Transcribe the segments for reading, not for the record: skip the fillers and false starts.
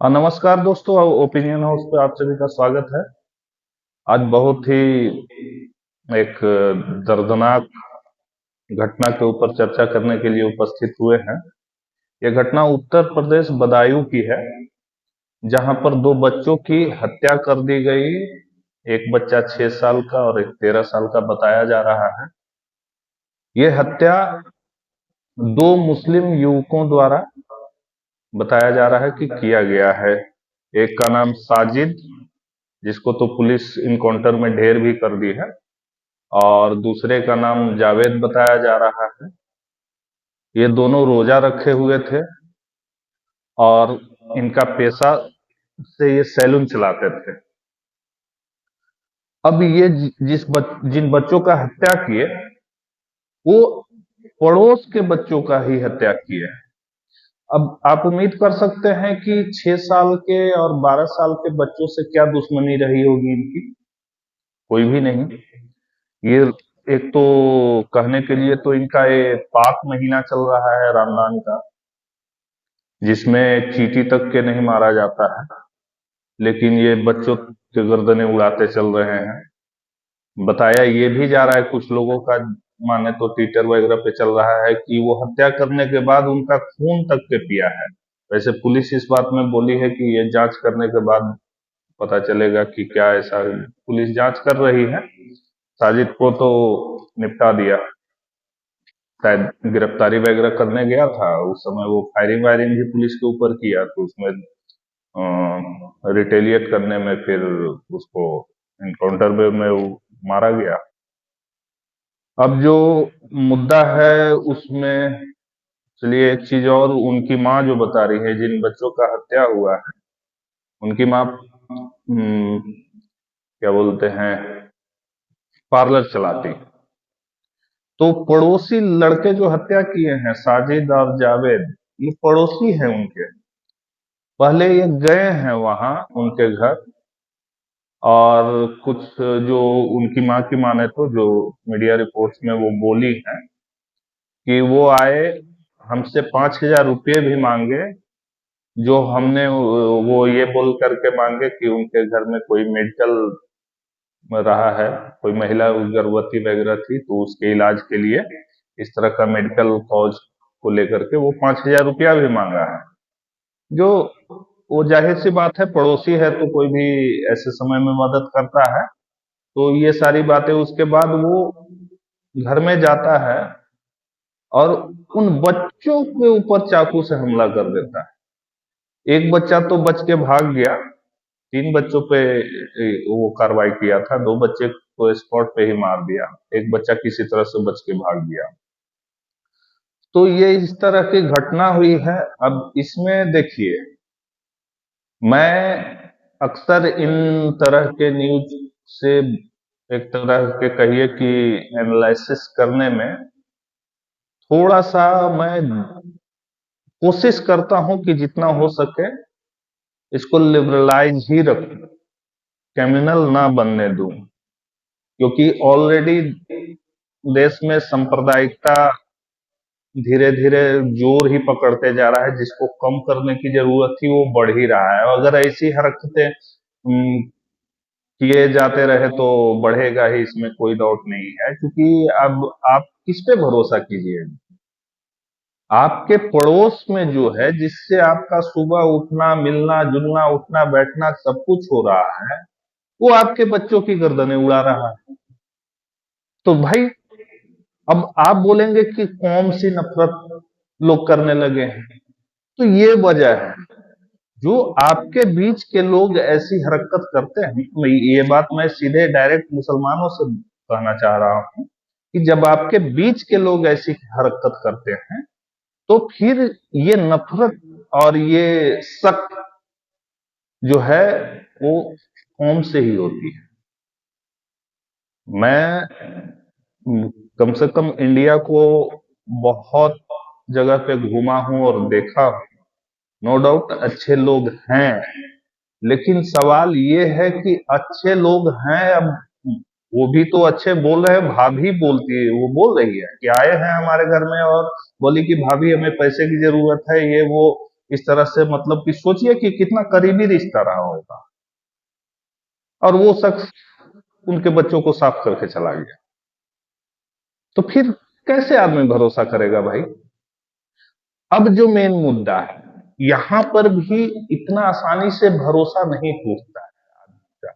नमस्कार दोस्तों, opinion house पे आप सभी का स्वागत है। आज बहुत ही एक दर्दनाक घटना के ऊपर चर्चा करने के लिए उपस्थित हुए हैं। यह घटना उत्तर प्रदेश बदायूं की है, जहां पर दो बच्चों की हत्या कर दी गई। एक बच्चा 6 साल का और एक 13 साल का बताया जा रहा है। ये हत्या दो मुस्लिम युवकों द्वारा बताया जा रहा है कि किया गया है। एक का नाम साजिद, जिसको तो पुलिस इनकाउंटर में ढेर भी कर दी है, और दूसरे का नाम जावेद बताया जा रहा है। ये दोनों रोजा रखे हुए थे और इनका पेशा से ये सैलून चलाते थे। अब ये जिन बच्चों का हत्या किए, वो पड़ोस के बच्चों का ही हत्या किए। अब आप उम्मीद कर सकते हैं कि 6 साल के और 12 साल के बच्चों से क्या दुश्मनी रही होगी इनकी। कोई भी नहीं। ये एक तो कहने के लिए तो इनका ये पाक महीना चल रहा है रमजान का, जिसमें चींटी तक के नहीं मारा जाता है, लेकिन ये बच्चों के गर्दनें उड़ाते चल रहे हैं। बताया ये भी जा रहा है, कुछ लोगों का माने तो ट्विटर वगैरह पे चल रहा है कि वो हत्या करने के बाद उनका खून तक के पिया है। वैसे पुलिस इस बात में बोली है कि ये जांच करने के बाद पता चलेगा कि क्या ऐसा। पुलिस जांच कर रही है। साजिद को तो निपटा दिया, शायद गिरफ्तारी वगैरह करने गया था। उस समय वो फायरिंग वायरिंग भी पुलिस के ऊपर किया, तो उसमें रिटेलिएट करने में फिर उसको इनकाउंटर में वो मारा गया। अब जो मुद्दा है उसमें, चलिए एक चीज और, उनकी माँ जो बता रही है जिन बच्चों का हत्या हुआ है, उनकी माँ क्या बोलते हैं, पार्लर चलाती। तो पड़ोसी लड़के जो हत्या किए हैं, साजिद और जावेद, ये पड़ोसी हैं उनके। पहले ये गए हैं वहां उनके घर, और कुछ जो उनकी माँ की माने तो जो मीडिया रिपोर्ट्स में वो बोली है कि वो आए, हमसे 5,000 रुपये भी मांगे। जो हमने वो ये बोल करके मांगे कि उनके घर में कोई मेडिकल रहा है, कोई महिला गर्भवती वगैरह थी, तो उसके इलाज के लिए इस तरह का मेडिकल कॉज को लेकर के वो 5,000 रुपया भी मांगा है। जो वो जाहिर सी बात है, पड़ोसी है तो कोई भी ऐसे समय में मदद करता है। तो ये सारी बातें उसके बाद वो घर में जाता है और उन बच्चों के ऊपर चाकू से हमला कर देता है। एक बच्चा तो बच के भाग गया। 3 बच्चों पे वो कार्रवाई किया था, 2 बच्चे को स्पॉट पे ही मार दिया। एक बच्चा किसी तरह से बच के भाग गया। तो ये इस तरह की घटना हुई है। अब इसमें देखिए, मैं अक्सर इन तरह के न्यूज से एक तरह के कहिए कि एनालिसिस करने में थोड़ा सा मैं कोशिश करता हूं कि जितना हो सके इसको लिबरलाइज ही रखूं, क्रिमिनल ना बनने दूं। क्योंकि ऑलरेडी देश में सांप्रदायिकता धीरे धीरे जोर ही पकड़ते जा रहा है। जिसको कम करने की जरूरत थी वो बढ़ ही रहा है। अगर ऐसी हरकतें किए जाते रहे तो बढ़ेगा ही, इसमें कोई डाउट नहीं है। क्योंकि अब आप किस पे भरोसा कीजिए। आपके पड़ोस में जो है, जिससे आपका सुबह उठना, मिलना जुलना, उठना बैठना सब कुछ हो रहा है, वो आपके बच्चों की गर्दनें उड़ा रहा है। तो भाई, अब आप बोलेंगे कि कौन सी नफरत लोग करने लगे हैं, तो ये वजह है। जो आपके बीच के लोग ऐसी हरकत करते हैं, ये बात मैं सीधे डायरेक्ट मुसलमानों से कहना चाह रहा हूं कि जब आपके बीच के लोग ऐसी हरकत करते हैं, तो फिर ये नफरत और ये शक जो है वो कौम से ही होती है। मैं कम से कम इंडिया को बहुत जगह पे घूमा हूं और देखा हूं। नो डाउट अच्छे लोग हैं, लेकिन सवाल ये है कि अच्छे लोग हैं। अब वो भी तो अच्छे बोल रहे हैं। भाभी बोलती है, वो बोल रही है कि आए हैं हमारे घर में और बोली कि भाभी हमें पैसे की जरूरत है, ये वो इस तरह से, मतलब कि सोचिए कि कितना करीबी रिश्ता रहा होगा, और वो शख्स उनके बच्चों को साफ करके चला गया। तो फिर कैसे आदमी भरोसा करेगा भाई? अब जो मेन मुद्दा है, यहां पर भी इतना आसानी से भरोसा नहीं टूटता है आदमी का।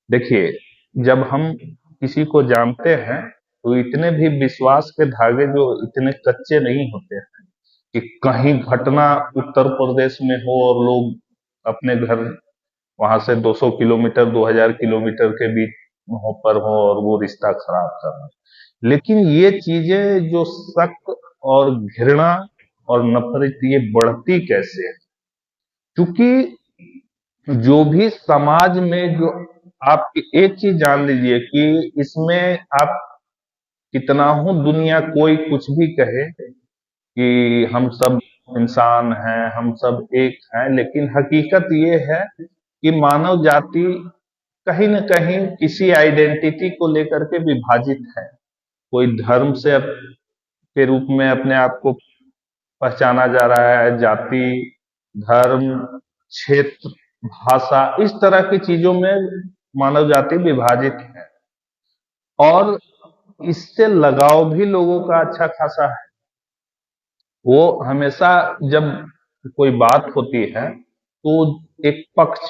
देखिए, जब हम किसी को जानते हैं तो इतने भी विश्वास के धागे जो इतने कच्चे नहीं होते हैं कि कहीं घटना उत्तर प्रदेश में हो और लोग अपने घर वहां से 200 किलोमीटर 2000 किलोमीटर के बीच हो पर हो और वो रिश्ता खराब करना। लेकिन ये चीजें जो शक और घृणा और नफरत, ये बढ़ती कैसे है? क्योंकि जो भी समाज में जो, आप एक चीज जान लीजिए कि इसमें आप कितना हो दुनिया कोई कुछ भी कहे कि हम सब इंसान हैं, हम सब एक हैं, लेकिन हकीकत ये है कि मानव जाति कहीं न कहीं किसी आइडेंटिटी को लेकर के विभाजित है। कोई धर्म से के रूप में अपने आप को पहचाना जा रहा है, जाति, धर्म, क्षेत्र, भाषा, इस तरह की चीजों में मानव जाति विभाजित है, और इससे लगाव भी लोगों का अच्छा खासा है। वो हमेशा जब कोई बात होती है तो एक पक्ष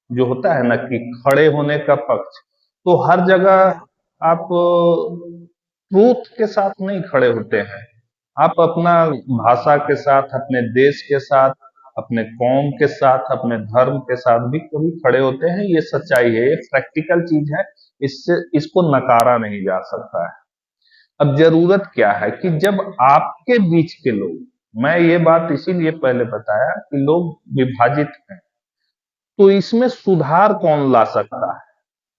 जो होता है ना, कि खड़े होने का पक्ष, तो हर जगह आप ट्रूथ के साथ नहीं खड़े होते हैं। आप अपना भाषा के साथ, अपने देश के साथ, अपने कौम के साथ, अपने धर्म के साथ भी कभी खड़े होते हैं। ये सच्चाई है, ये प्रैक्टिकल चीज है, इससे इसको नकारा नहीं जा सकता है। अब जरूरत क्या है कि जब आपके बीच के लोग, मैं ये बात इसीलिए पहले बताया कि लोग विभाजित हैं, तो इसमें सुधार कौन ला सकता है?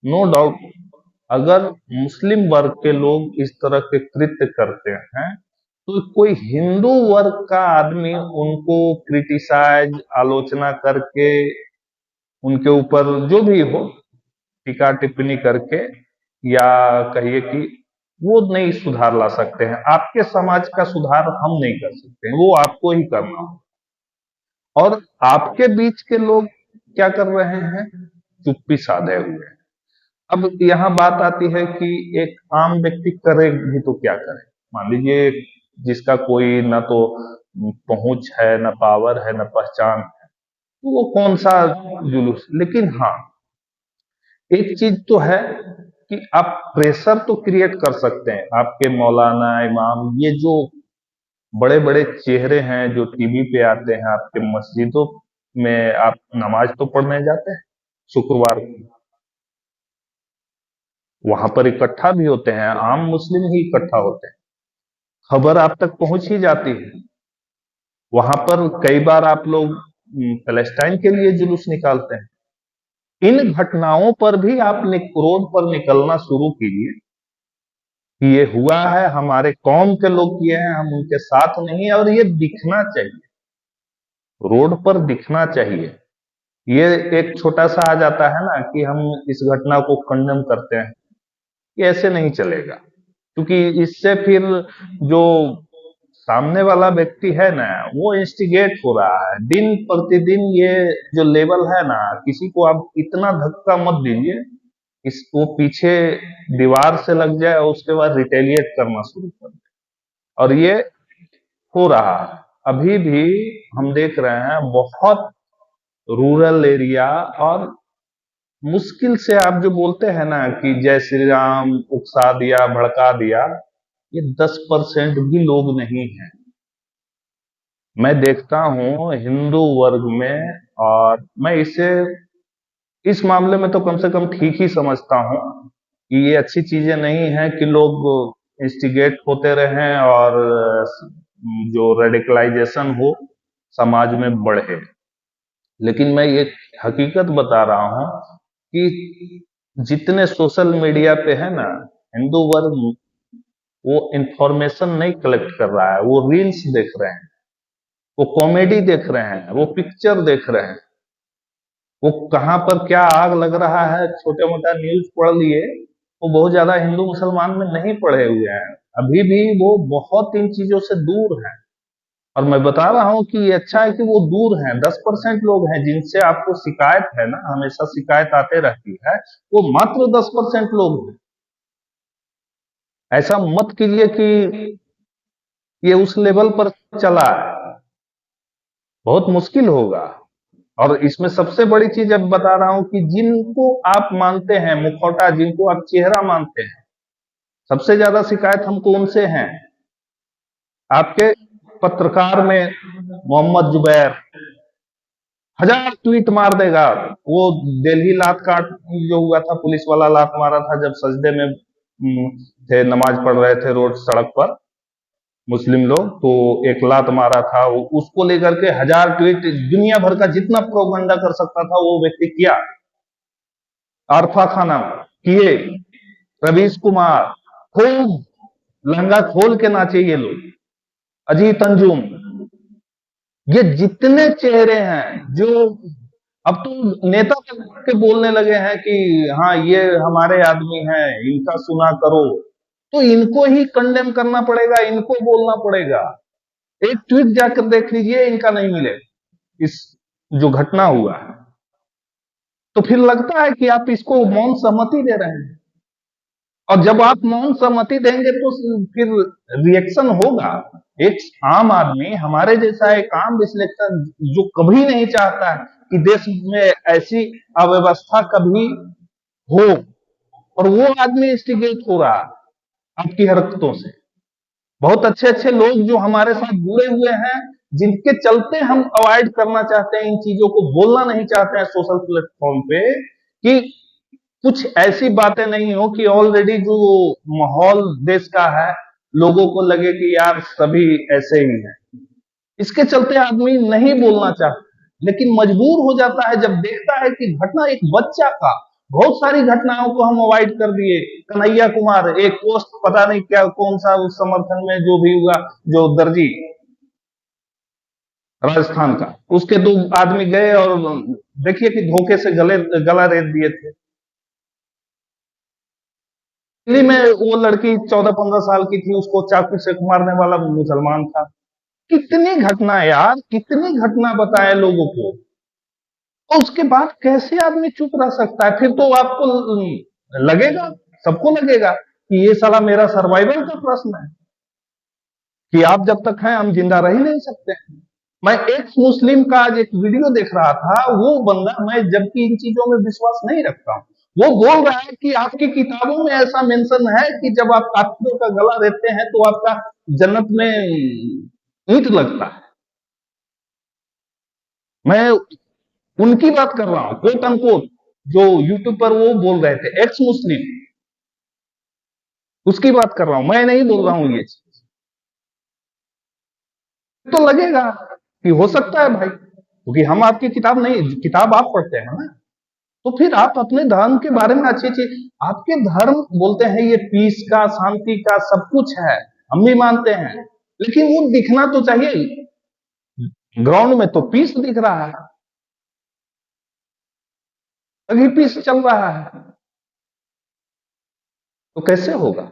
नो डाउट, अगर मुस्लिम वर्ग के लोग इस तरह के कृत्य करते हैं तो कोई हिंदू वर्ग का आदमी उनको क्रिटिसाइज, आलोचना करके, उनके ऊपर जो भी हो टीका टिप्पणी करके, या कहिए कि वो नहीं सुधार ला सकते हैं। आपके समाज का सुधार हम नहीं कर सकते हैं, वो आपको ही करना होगा। और आपके बीच के लोग क्या कर रहे हैं? चुप्पी साधे हुए हैं। अब यहाँ बात आती है कि एक आम व्यक्ति करे भी तो क्या करे? मान लीजिए जिसका कोई ना तो पहुंच है, ना पावर है, ना पहचान है, तो वो कौन सा जुलूस? लेकिन हाँ, एक चीज तो है कि आप प्रेशर तो क्रिएट कर सकते हैं। आपके मौलाना, इमाम, ये जो बड़े बड़े चेहरे हैं जो टीवी पे आते हैं, आपके मस्जिदों में आप नमाज तो पढ़ने जाते हैं शुक्रवार को, वहां पर इकट्ठा भी होते हैं, आम मुस्लिम ही इकट्ठा होते हैं, खबर आप तक पहुंच ही जाती है। वहां पर कई बार आप लोग पैलेस्टाइन के लिए जुलूस निकालते हैं। इन घटनाओं पर भी आप रोड पर निकलना शुरू कीजिए कि ये हुआ है, हमारे कौम के लोग किए हैं, हम उनके साथ नहीं है, और ये दिखना चाहिए, रोड पर दिखना चाहिए। ये एक छोटा सा आ जाता है ना कि हम इस घटना को कंडेम करते हैं, ये ऐसे नहीं चलेगा। क्योंकि इससे फिर जो सामने वाला व्यक्ति है ना, वो इंस्टिगेट हो रहा है दिन प्रतिदिन। ये जो लेवल है ना, किसी को आप इतना धक्का मत दीजिए वो पीछे दीवार से लग जाए और उसके बाद रिटेलिएट करना शुरू कर दे। और ये हो रहा है अभी भी, हम देख रहे हैं बहुत रूरल एरिया। और मुश्किल से आप जो बोलते हैं ना कि जय श्री राम, उकसा दिया, भड़का दिया, ये 10% भी लोग नहीं है। मैं देखता हूं हिंदू वर्ग में, और मैं इसे इस मामले में तो कम से कम ठीक ही समझता हूं कि ये अच्छी चीजें नहीं है कि लोग इंस्टिगेट होते रहें और जो रेडिकलाइजेशन हो समाज में बढ़े। लेकिन मैं ये हकीकत बता रहा हूं कि जितने सोशल मीडिया पे है ना, हिंदू वर्ग वो इंफॉर्मेशन नहीं कलेक्ट कर रहा है, वो रील्स देख रहे हैं, वो कॉमेडी देख रहे हैं, वो पिक्चर देख रहे हैं, वो कहाँ पर क्या आग लग रहा है छोटे मोटा न्यूज पढ़ लिए। वो बहुत ज्यादा हिंदू मुसलमान में नहीं पढ़े हुए हैं, अभी भी वो बहुत इन चीजों से दूर हैं। और मैं बता रहा हूं कि ये अच्छा है कि वो दूर हैं, 10% लोग हैं जिनसे आपको शिकायत है ना, हमेशा शिकायत आते रहती है, वो मात्र 10% लोग हैं। ऐसा मत कीजिए कि ये उस लेवल पर चला है, बहुत मुश्किल होगा। और इसमें सबसे बड़ी चीज अब बता रहा हूं कि जिनको आप मानते हैं मुखौटा, जिनको आप चेहरा मानते हैं, सबसे ज्यादा शिकायत हमको उनसे है। आपके पत्रकार में मोहम्मद जुबैर हजार ट्वीट मार देगा। वो दिल्ली लात काट जो हुआ था, पुलिस वाला लात मारा था जब सजदे में थे, नमाज पढ़ रहे थे रोड सड़क पर मुस्लिम लोग, तो एक लात मारा था, उसको लेकर के हजार ट्वीट दुनिया भर का जितना प्रोपगंडा कर सकता था वो व्यक्ति किया। आरफा खाना किए, रवीश कुमार खूब लहंगा खोल के नाचे ये लोग, अजीत अंजुम, ये जितने चेहरे हैं जो अब तो नेता के बोलने लगे हैं कि हाँ ये हमारे आदमी हैं, इनका सुना करो, तो इनको ही कंडेम करना पड़ेगा, इनको बोलना पड़ेगा। एक ट्वीट जाकर देख लीजिए, इनका नहीं मिले इस जो घटना हुआ है। तो फिर लगता है कि आप इसको मौन सहमति दे रहे हैं, और जब आप मौन सहमति देंगे तो फिर रिएक्शन होगा। एक आम आदमी हमारे जैसा एक आम विश्लेषक जो कभी नहीं चाहता है कि देश में ऐसी अव्यवस्था कभी हो, और वो आदमी इंस्टिगेट हो रहा आपकी हरकतों से। बहुत अच्छे अच्छे लोग जो हमारे साथ जुड़े हुए हैं, जिनके चलते हम अवॉइड करना चाहते हैं, इन चीजों को बोलना नहीं चाहते हैं सोशल प्लेटफॉर्म पे, कि कुछ ऐसी बातें नहीं हो कि ऑलरेडी जो माहौल देश का है लोगों को लगे कि यार सभी ऐसे ही हैं। इसके चलते आदमी नहीं बोलना चाहता, लेकिन मजबूर हो जाता है जब देखता है कि घटना एक बच्चा का, बहुत सारी घटनाओं को हम अवॉइड कर दिए। कन्हैया कुमार एक पोस्ट पता नहीं क्या कौन सा उस समर्थन में जो भी हुआ, जो दर्जी राजस्थान का, उसके दो आदमी गए और देखिए कि धोखे से गला रेत दिए थे। दिल्ली में वो लड़की 14-15 साल की थी, उसको चाकू से मारने वाला मुसलमान था। कितनी घटना यार, कितनी घटना बताए लोगों को, और उसके बाद कैसे आदमी चुप रह सकता है? फिर तो आपको लगेगा, सबको लगेगा कि ये साला मेरा सर्वाइवल का प्रश्न है, कि आप जब तक हैं हम जिंदा रह ही नहीं सकते। मैं एक मुस्लिम का आज एक वीडियो देख रहा था, वो बंदा, मैं जबकि इन चीजों में विश्वास नहीं रखता हूँ, वो बोल रहा है कि आपकी किताबों में ऐसा मेंशन है कि जब आप काफिरों का गला देते हैं तो आपका जन्नत में ईंट लगता है। मैं उनकी बात कर रहा हूं, कोट अनकोट, जो यूट्यूब पर वो बोल रहे थे, एक्स मुस्लिम, उसकी बात कर रहा हूं, मैं नहीं बोल रहा हूं ये चीज। तो लगेगा कि हो सकता है भाई, क्योंकि हम आपकी किताब नहीं, किताब आप पढ़ते हैं ना, तो फिर आप अपने धर्म के बारे में अच्छी अच्छी, आपके धर्म बोलते हैं ये पीस का, शांति का सब कुछ है, हम भी मानते हैं, लेकिन वो दिखना तो चाहिए। ग्राउंड में तो पीस दिख रहा है, अभी पीस चल रहा है, तो कैसे होगा?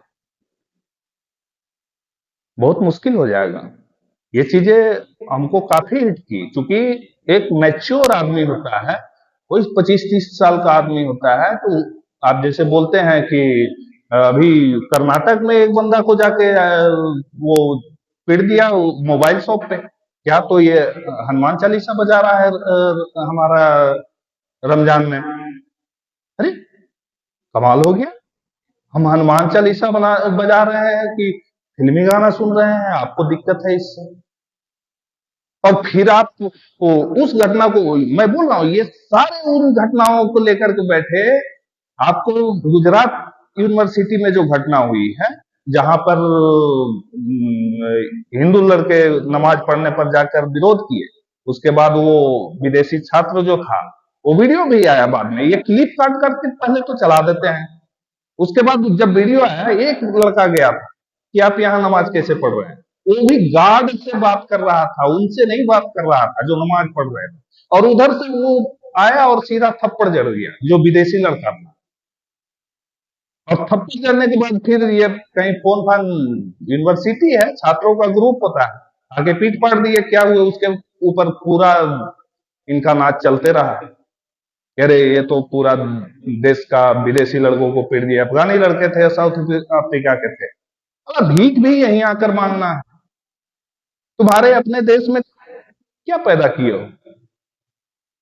बहुत मुश्किल हो जाएगा। ये चीजें हमको काफी हिट की, क्योंकि एक मैच्योर आदमी होता है, कोई 25-30 साल का आदमी होता है, तो आप जैसे बोलते हैं कि अभी कर्नाटक में एक बंदा को जाके वो पीट दिया मोबाइल शॉप पे, क्या तो ये हनुमान चालीसा बजा रहा है हमारा रमजान में। अरे कमाल हो गया, हम हनुमान चालीसा बजा रहे हैं कि फिल्मी गाना सुन रहे हैं, आपको दिक्कत है इससे? और फिर आप उस घटना को, मैं बोल रहा हूं ये सारे उन घटनाओं को लेकर के बैठे, आपको गुजरात यूनिवर्सिटी में जो घटना हुई है, जहां पर हिंदू लड़के नमाज पढ़ने पर जाकर विरोध किए, उसके बाद वो विदेशी छात्र जो था, वो वीडियो भी आया बाद में, ये क्लिप काट करके पहले तो चला देते हैं, उसके बाद जब वीडियो आया, एक लड़का गया था कि आप यहाँ नमाज कैसे पढ़ रहे हैं, वो भी गार्ड से बात कर रहा था, उनसे नहीं बात कर रहा था जो नमाज पढ़ रहे थे, और उधर से वो आया और सीधा थप्पड़ जड़ दिया जो विदेशी लड़का था। और थप्पड़ जड़ने के बाद फिर ये कहीं फोन फान, यूनिवर्सिटी है, छात्रों का ग्रुप होता है, आगे पीठ पाड़ दिए, क्या हुआ उसके ऊपर पूरा इनका नाच चलते रहा। अरे ये तो पूरा देश का विदेशी लड़कों को पीट दिया, अफगानी लड़के थे, साउथ अफ्रीका के थे। भीख भी यहीं आकर मांगना है। तुम्हारे अपने देश में क्या पैदा किए हो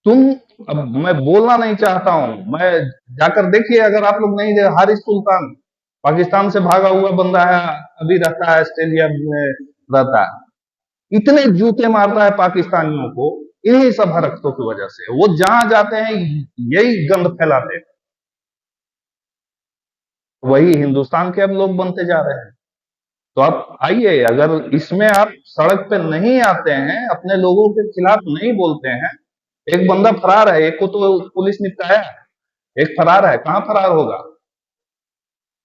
तुम? अब मैं बोलना नहीं चाहता हूं, मैं जाकर देखिए, अगर आप लोग नहीं देखे, हारिस सुल्तान पाकिस्तान से भागा हुआ बंदा है, अभी रहता है ऑस्ट्रेलिया में, रहता है। इतने जूते मारता है पाकिस्तानियों को, इन्हीं सब हरकतों की वजह से। वो जहां जाते हैं यही गंद फैलाते हैं। वही हिंदुस्तान के अब लोग बनते जा रहे हैं। तो आप आइए, अगर इसमें आप सड़क पे नहीं आते हैं, अपने लोगों के खिलाफ नहीं बोलते हैं। एक बंदा फरार है, एक को तो पुलिस निपटाया, एक फरार है, कहां फरार होगा?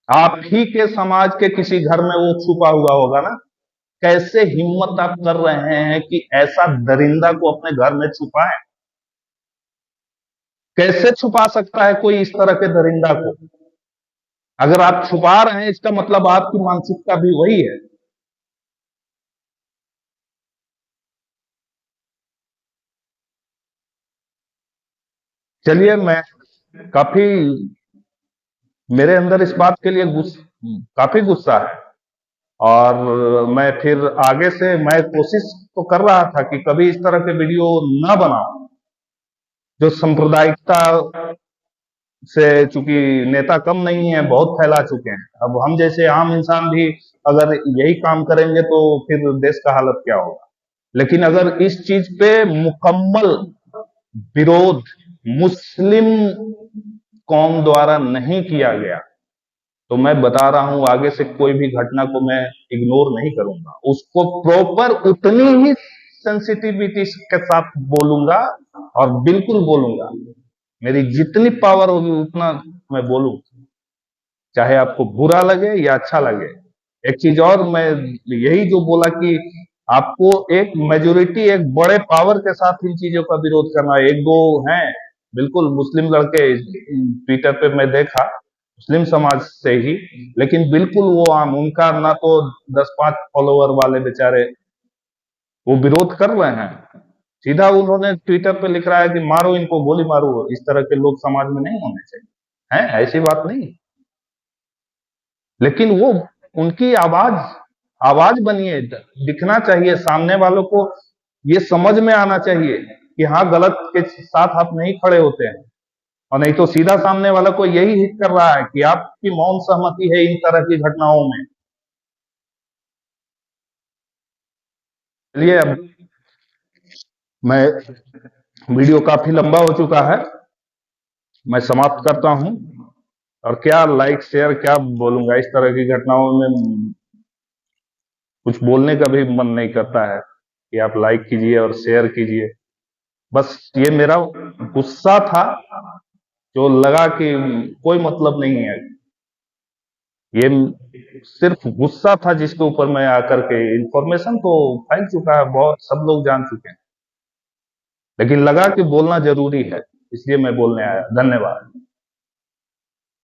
आप ही के समाज के किसी घर में वो छुपा हुआ होगा ना। कैसे हिम्मत आप कर रहे हैं कि ऐसा दरिंदा को अपने घर में छुपाएं? कैसे छुपा सकता है कोई इस तरह के दरिंदा को? अगर आप छुपा रहे हैं, इसका मतलब आपकी मानसिकता भी वही है। चलिए, मैं काफी, मेरे अंदर इस बात के लिए काफी गुस्सा है। और मैं फिर आगे से मैं कोशिश तो कर रहा था कि कभी इस तरह के वीडियो ना बनाऊं, जो सांप्रदायिकता से, चूंकि नेता कम नहीं है, बहुत फैला चुके हैं। अब हम जैसे आम इंसान भी अगर यही काम करेंगे तो फिर देश का हालत क्या होगा। लेकिन अगर इस चीज पे मुकम्मल विरोध मुस्लिम कौम द्वारा नहीं किया गया, तो मैं बता रहा हूं, आगे से कोई भी घटना को मैं इग्नोर नहीं करूंगा, उसको प्रॉपर उतनी ही सेंसिटिविटी के साथ बोलूंगा, और बिल्कुल बोलूंगा। मेरी जितनी पावर होगी उतना मैं बोलूंगा, चाहे आपको बुरा लगे या अच्छा लगे। एक चीज और, मैं यही जो बोला कि आपको एक मेजोरिटी, एक बड़े पावर के साथ इन चीजों का विरोध करना है। एक दो हैं बिल्कुल मुस्लिम लड़के, ट्विटर पे मैं देखा, मुस्लिम समाज से ही, लेकिन बिल्कुल वो आम, उनका ना तो 10-5 फॉलोवर वाले बेचारे वो विरोध कर रहे हैं। सीधा उन्होंने ट्विटर पे लिख रहा है कि मारो इनको, गोली मारो, इस तरह के लोग समाज में नहीं होने चाहिए। हैं, ऐसी बात नहीं। लेकिन वो, उनकी आवाज, आवाज बनिए, दिखना चाहिए सामने वालों को, ये समझ में आना चाहिए कि हाँ, गलत के साथ आप नहीं खड़े होते हैं। और नहीं तो सीधा सामने वाला को यही हिट कर रहा है कि आपकी मौन सहमति है इन तरह की घटनाओं में। चलिए, अब मैं, वीडियो काफी लंबा हो चुका है, मैं समाप्त करता हूं। और क्या लाइक शेयर क्या बोलूंगा, इस तरह की घटनाओं में कुछ बोलने का भी मन नहीं करता है कि आप लाइक कीजिए और शेयर कीजिए। बस ये मेरा गुस्सा था, जो लगा कि कोई मतलब नहीं है। ये सिर्फ गुस्सा था जिसके ऊपर मैं आकर के, इंफॉर्मेशन तो फैल चुका है, बहुत सब लोग जान चुके हैं, लेकिन लगा कि बोलना जरूरी है, इसलिए मैं बोलने आया। धन्यवाद।